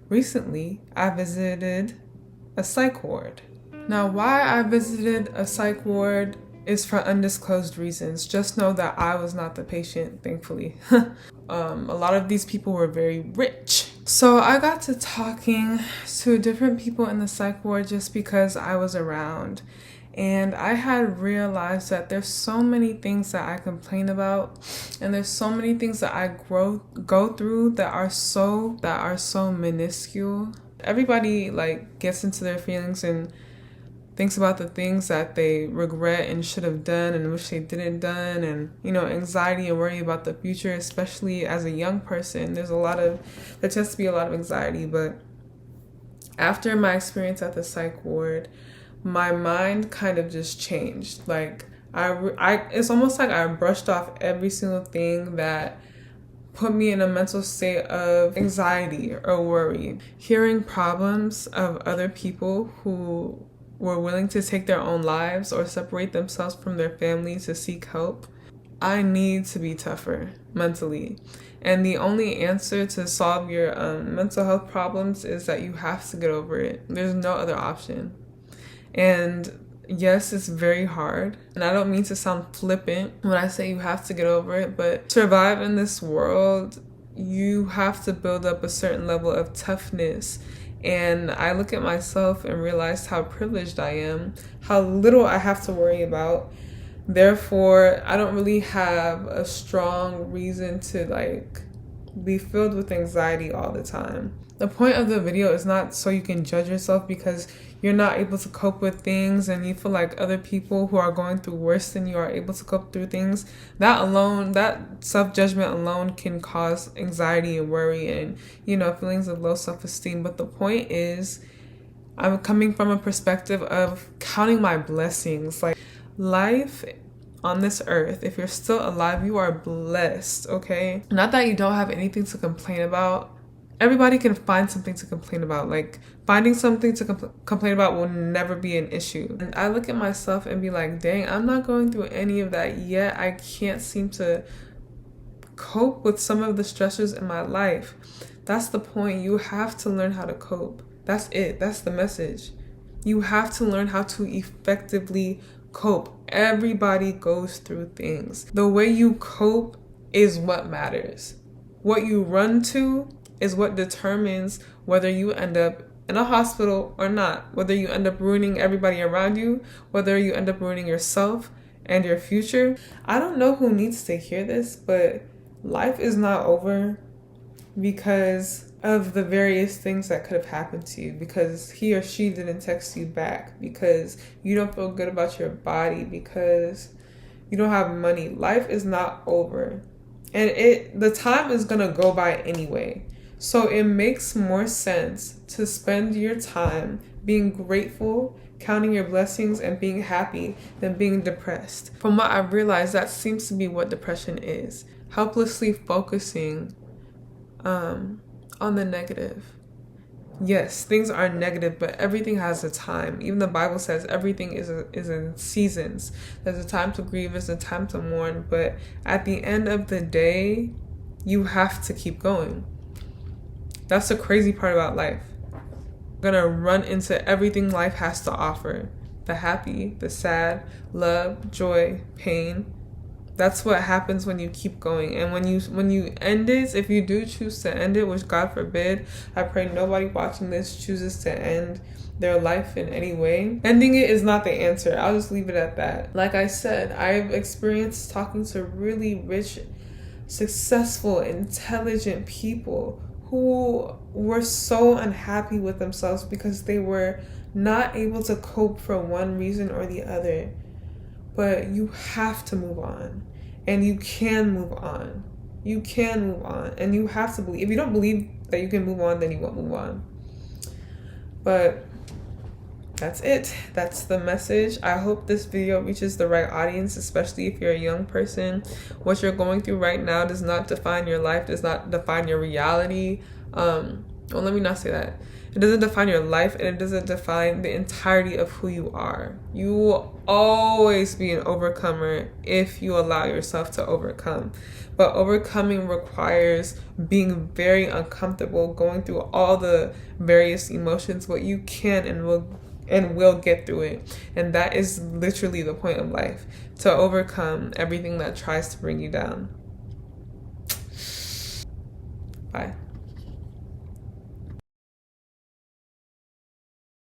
recently I visited a psych ward. Now, why I visited a psych ward is for undisclosed reasons. Just know that I was not the patient, thankfully. A lot of these people were very rich. So I got to talking to different people in the psych ward just because I was around. And I had realized that there's so many things that I complain about, and there's so many things that I go through that are so minuscule. Everybody gets into their feelings and thinks about the things that they regret and should have done and wish they didn't done, and anxiety and worry about the future, especially as a young person. There tends to be a lot of anxiety. But after my experience at the psych ward, my mind kind of just changed. It's almost like I brushed off every single thing that put me in a mental state of anxiety or worry. Hearing problems of other people who were willing to take their own lives or separate themselves from their family to seek help, I need to be tougher mentally. And the only answer to solve your mental health problems is that you have to get over it. There's no other option. And yes, it's very hard. And I don't mean to sound flippant when I say you have to get over it, but to survive in this world, you have to build up a certain level of toughness. And I look at myself and realize how privileged I am, how little I have to worry about. Therefore, I don't really have a strong reason to be filled with anxiety all the time. The point of the video is not so you can judge yourself because you're not able to cope with things and you feel like other people who are going through worse than you are able to cope through things. That self-judgment alone can cause anxiety and worry and, feelings of low self-esteem. But the point is, I'm coming from a perspective of counting my blessings. Life on this earth, if you're still alive, you are blessed, okay? Not that you don't have anything to complain about. Everybody can find something to complain about. Finding something to complain about will never be an issue. And I look at myself and be like, dang, I'm not going through any of that yet. I can't seem to cope with some of the stressors in my life. That's the point. You have to learn how to cope. That's it. That's the message. You have to learn how to effectively cope. Everybody goes through things. The way you cope is what matters. What you run to is what determines whether you end up in a hospital or not, whether you end up ruining everybody around you, whether you end up ruining yourself and your future. I don't know who needs to hear this, but life is not over because of the various things that could have happened to you, because he or she didn't text you back, because you don't feel good about your body, because you don't have money. Life is not over. And the time is gonna go by anyway. So it makes more sense to spend your time being grateful, counting your blessings, and being happy than being depressed. From what I've realized, that seems to be what depression is. Helplessly focusing on the negative. Yes, things are negative, but everything has a time. Even the Bible says everything is in seasons. There's a time to grieve, there's a time to mourn, but at the end of the day, you have to keep going. That's the crazy part about life. You're gonna run into everything life has to offer. The happy, the sad, love, joy, pain. That's what happens when you keep going. And when you end it, if you do choose to end it, which God forbid, I pray nobody watching this chooses to end their life in any way. Ending it is not the answer. I'll just leave it at that. Like I said, I've experienced talking to really rich, successful, intelligent people who were so unhappy with themselves because they were not able to cope for one reason or the other. But you have to move on, and you can move on. You can move on, and you have to believe. If you don't believe that you can move on, then you won't move on. But that's it. That's the message. I hope this video reaches the right audience, especially if you're a young person. What you're going through right now does not define your life, does not define your reality. Well, let me not say that. It doesn't define your life, and it doesn't define the entirety of who you are. You will always be an overcomer if you allow yourself to overcome. But overcoming requires being very uncomfortable, going through all the various emotions, but you can and will get through it. And that is literally the point of life, to overcome everything that tries to bring you down. Bye.